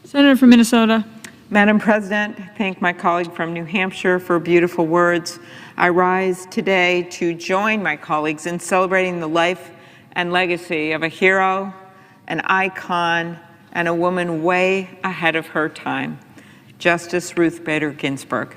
Senator from Minnesota. Madam President, I thank my colleague from New Hampshire for beautiful words. I rise today to join my colleagues in celebrating the life and legacy of a hero, an icon, and a woman way ahead of her time, Justice Ruth Bader Ginsburg.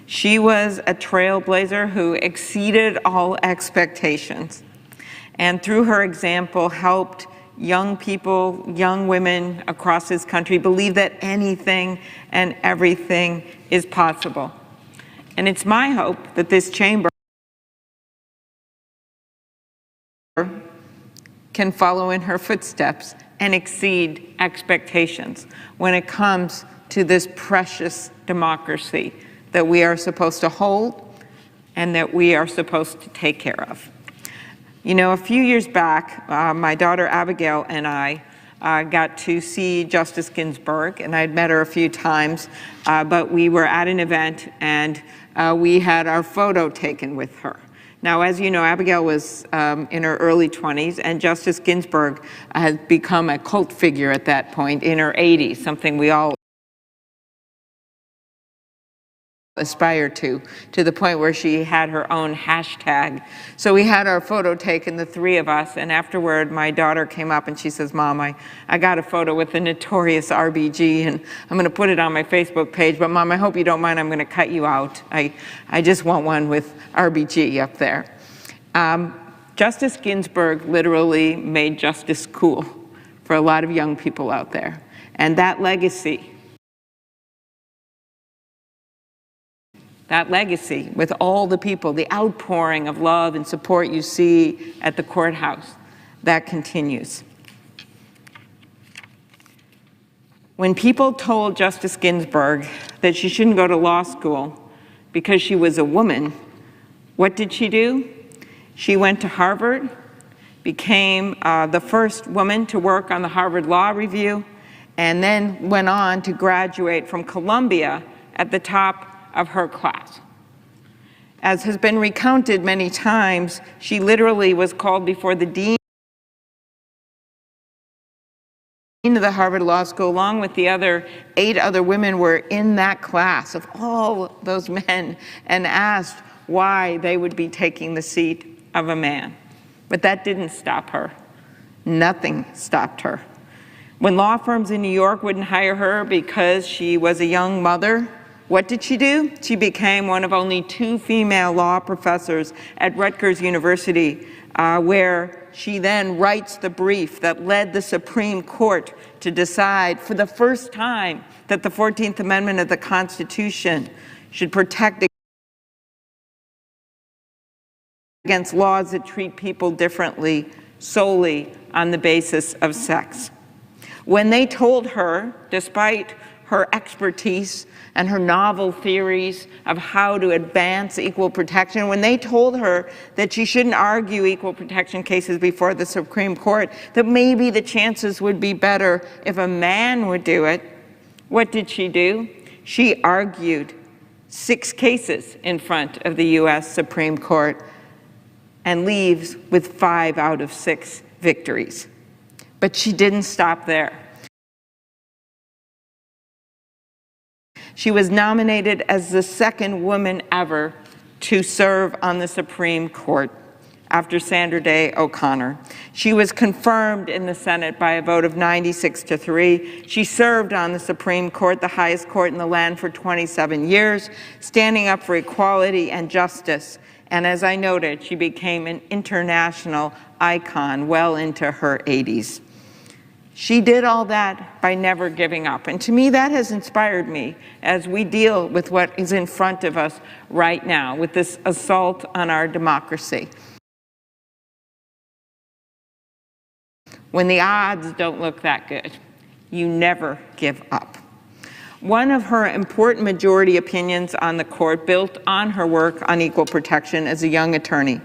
She was a trailblazer who exceeded all expectations, and through her example helped young people, young women across this country believe that anything and everything is possible. And it's my hope that this chamber can follow in her footsteps and exceed expectations when it comes to this precious democracy that we are supposed to hold and that we are supposed to take care of. You know, a few years back, my daughter Abigail and I got to see Justice Ginsburg, and I'd met her a few times, but we were at an event and we had our photo taken with her. Now, as you know, Abigail was in her early 20s, and Justice Ginsburg has become a cult figure at that point in her 80s, something we all aspire to the point where she had her own hashtag. So we had our photo taken, the three of us, and afterward my daughter came up and she says, "Mom, I got a photo with the notorious RBG and I'm going to put it on my Facebook page, but Mom, I hope you don't mind, I'm going to cut you out. I just want one with RBG up there." Justice Ginsburg literally made justice cool for a lot of young people out there, and that legacy with all the people, the outpouring of love and support you see at the courthouse, that continues. When people told Justice Ginsburg that she shouldn't go to law school because she was a woman, what did she do? She went to Harvard, became the first woman to work on the Harvard Law Review, and then went on to graduate from Columbia at the top of her class. As has been recounted many times, she literally was called before the dean of the Harvard Law School, along with the 8 other women were in that class of all those men, and asked why they would be taking the seat of a man. But that didn't stop her. Nothing stopped her. When law firms in New York wouldn't hire her because she was a young mother, what did she do? She became one of only 2 female law professors at Rutgers University, where she then writes the brief that led the Supreme Court to decide for the first time that the 14th Amendment of the Constitution should protect against laws that treat people differently solely on the basis of sex. When they told her, despite her expertise and her novel theories of how to advance equal protection, when they told her that she shouldn't argue equal protection cases before the Supreme Court, that maybe the chances would be better if a man would do it, what did she do? She argued 6 cases in front of the U.S. Supreme Court and leaves with 5 out of 6 victories. But she didn't stop there. She was nominated as the 2nd woman ever to serve on the Supreme Court after Sandra Day O'Connor. She was confirmed in the Senate by a vote of 96-3. She served on the Supreme Court, the highest court in the land, for 27 years, standing up for equality and justice. And as I noted, she became an international icon well into her 80s. She did all that by never giving up. And to me, that has inspired me as we deal with what is in front of us right now, with this assault on our democracy. When the odds don't look that good, you never give up. One of her important majority opinions on the court built on her work on equal protection as a young attorney.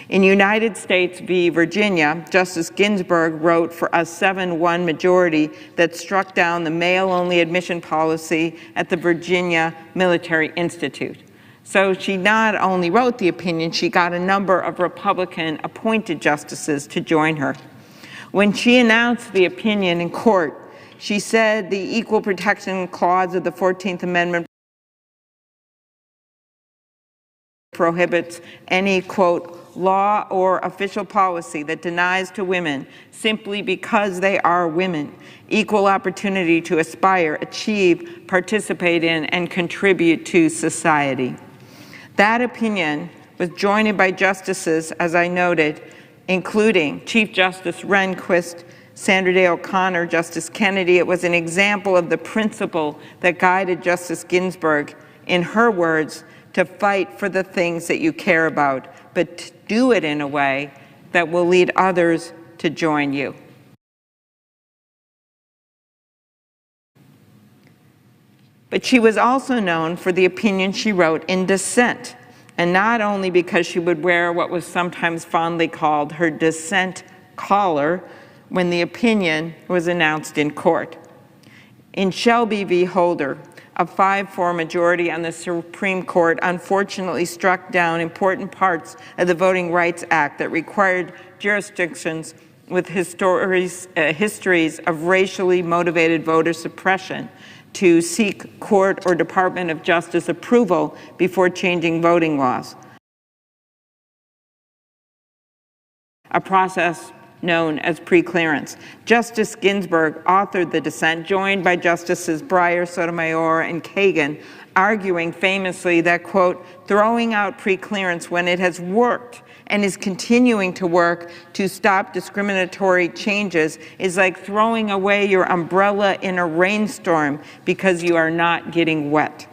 In United States v. Virginia, Justice Ginsburg wrote for a 7-1 majority that struck down the male-only admission policy at the Virginia Military Institute. So she not only wrote the opinion, she got a number of Republican-appointed justices to join her. When she announced the opinion in court, she said the Equal Protection Clause of the 14th Amendment prohibits any, quote, law or official policy that denies to women, simply because they are women, equal opportunity to aspire, achieve, participate in, and contribute to society. That opinion was joined by justices, as I noted, including Chief Justice Rehnquist, Sandra Day O'Connor, Justice Kennedy. It was an example of the principle that guided Justice Ginsburg, in her words, to fight for the things that you care about, but to do it in a way that will lead others to join you. But she was also known for the opinion she wrote in dissent, and not only because she would wear what was sometimes fondly called her dissent collar when the opinion was announced in court. In Shelby v. Holder, a 5-4 majority on the Supreme Court unfortunately struck down important parts of the Voting Rights Act that required jurisdictions with histories of racially motivated voter suppression to seek court or Department of Justice approval before changing voting laws, a process known as preclearance. Justice Ginsburg authored the dissent, joined by Justices Breyer, Sotomayor, and Kagan, arguing famously that, quote, throwing out preclearance when it has worked and is continuing to work to stop discriminatory changes is like throwing away your umbrella in a rainstorm because you are not getting wet.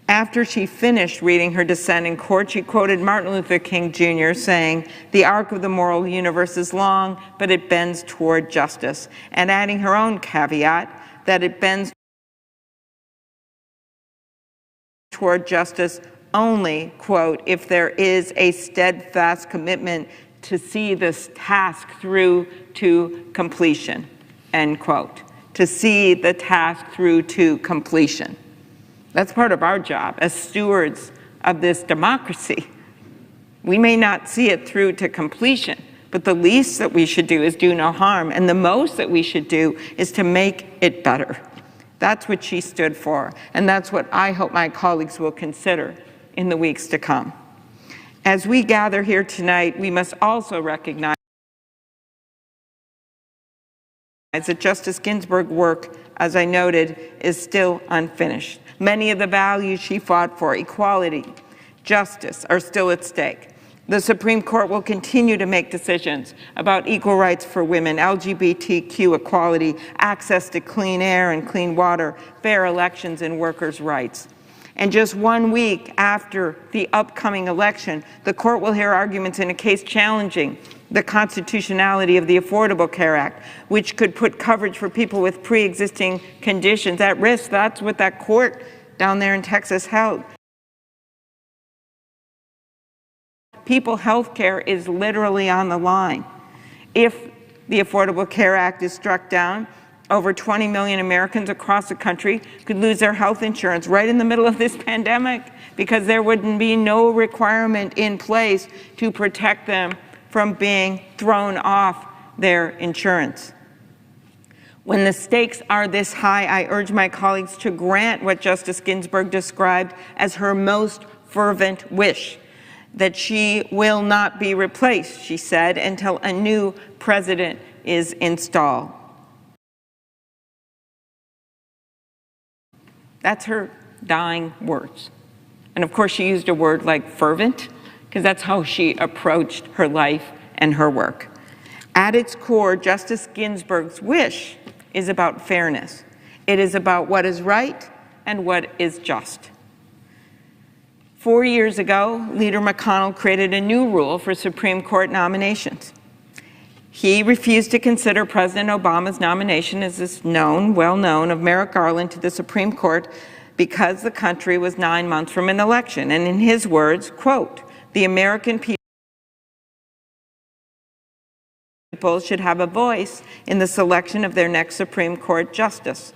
After she finished reading her dissent in court, she quoted Martin Luther King Jr. saying, "The arc of the moral universe is long, but it bends toward justice," and adding her own caveat that it bends toward justice only, quote, if there is a steadfast commitment to see this task through to completion, end quote. To see the task through to completion. That's part of our job as stewards of this democracy. We may not see it through to completion, but the least that we should do is do no harm, and the most that we should do is to make it better. That's what she stood for, and that's what I hope my colleagues will consider in the weeks to come. As we gather here tonight, we must also recognize that Justice Ginsburg's work, as I noted, is still unfinished. Many of the values she fought for, equality, justice, are still at stake. The Supreme Court will continue to make decisions about equal rights for women, LGBTQ equality, access to clean air and clean water, fair elections, and workers' rights. And just 1 week after the upcoming election, the court will hear arguments in a case challenging the constitutionality of the Affordable Care Act, which could put coverage for people with pre-existing conditions at risk. That's what that court down there in Texas held. People's health care is literally on the line. If the Affordable Care Act is struck down, over 20 million Americans across the country could lose their health insurance right in the middle of this pandemic because there would be no requirement in place to protect them from being thrown off their insurance. When the stakes are this high, I urge my colleagues to grant what Justice Ginsburg described as her most fervent wish, that she will not be replaced, she said, until a new president is installed. That's her dying words. And of course, she used a word like fervent, because that's how she approached her life and her work. At its core, Justice Ginsburg's wish is about fairness. It is about what is right and what is just. 4 years ago, Leader McConnell created a new rule for Supreme Court nominations. He refused to consider President Obama's nomination, as is well known, of Merrick Garland to the Supreme Court because the country was 9 months from an election. And in his words, quote, "The American people should have a voice in the selection of their next Supreme Court justice."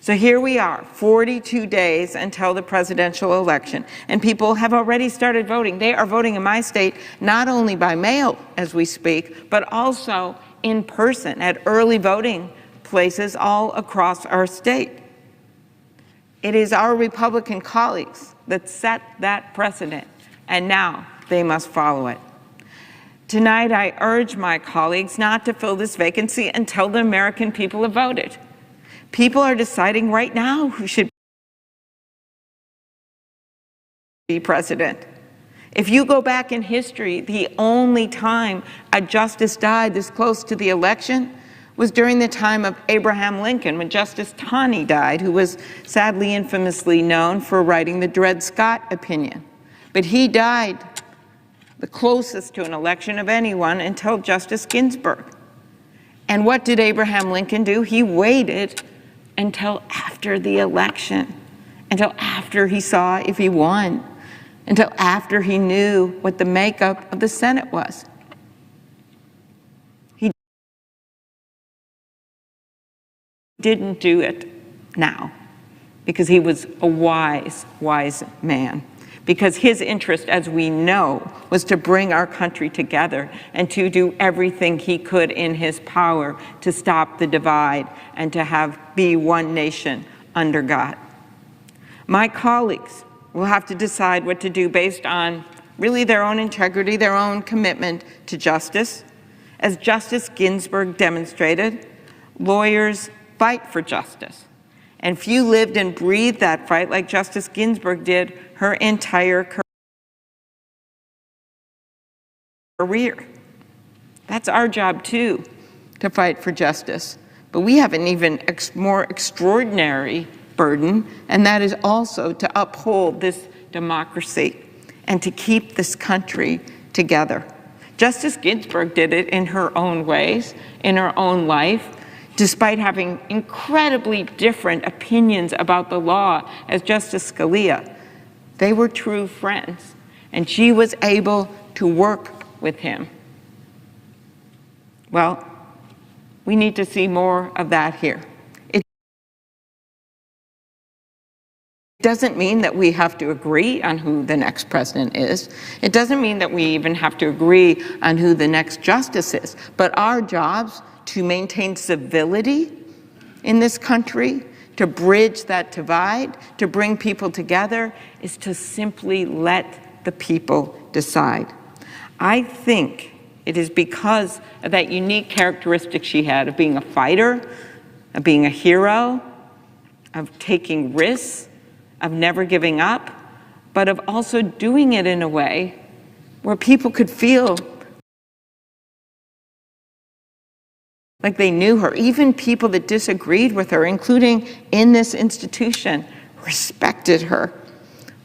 So here we are, 42 days until the presidential election, and people have already started voting. They are voting in my state not only by mail as we speak, but also in person at early voting places all across our state. It is our Republican colleagues that set that precedent, and now they must follow it. Tonight, I urge my colleagues not to fill this vacancy until the American people have voted. People are deciding right now who should be president. If you go back in history, the only time a justice died this close to the election was during the time of Abraham Lincoln, when Justice Taney died, who was sadly infamously known for writing the Dred Scott opinion. But he died the closest to an election of anyone until Justice Ginsburg. And what did Abraham Lincoln do? He waited until after the election, until after he saw if he won, until after he knew what the makeup of the Senate was. He didn't do it now because he was a wise, wise man. Because his interest, as we know, was to bring our country together and to do everything he could in his power to stop the divide and to be one nation under God. My colleagues will have to decide what to do based on really their own integrity, their own commitment to justice. As Justice Ginsburg demonstrated, lawyers fight for justice. And few lived and breathed that fight like Justice Ginsburg did her entire career. That's our job, too, to fight for justice. But we have an even more extraordinary burden, and that is also to uphold this democracy and to keep this country together. Justice Ginsburg did it in her own ways, in her own life, despite having incredibly different opinions about the law as Justice Scalia. They were true friends, and she was able to work with him. Well, we need to see more of that here. It doesn't mean that we have to agree on who the next president is. It doesn't mean that we even have to agree on who the next justice is. But our jobs to maintain civility in this country, to bridge that divide, to bring people together, is to simply let the people decide. I think it is because of that unique characteristic she had of being a fighter, of being a hero, of taking risks, of never giving up, but of also doing it in a way where people could feel like they knew her. Even people that disagreed with her, including in this institution, respected her.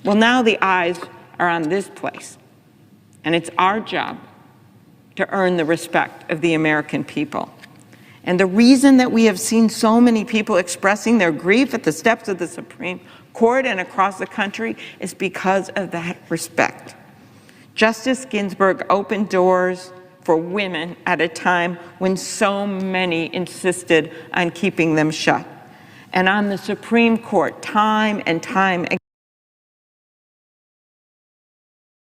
Well, now the eyes are on this place, and it's our job to earn the respect of the American people. And the reason that we have seen so many people expressing their grief at the steps of the Supreme Court and across the country is because of that respect. Justice Ginsburg opened doors for women at a time when so many insisted on keeping them shut. And on the Supreme Court, time and time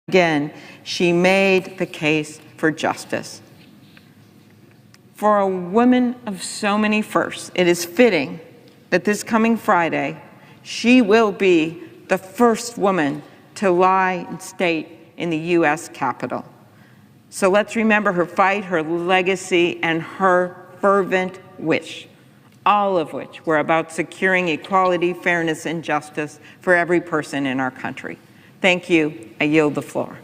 again, she made the case for justice. For a woman of so many firsts, it is fitting that this coming Friday, she will be the first woman to lie in state in the U.S. Capitol. So let's remember her fight, her legacy, and her fervent wish, all of which were about securing equality, fairness, and justice for every person in our country. Thank you. I yield the floor.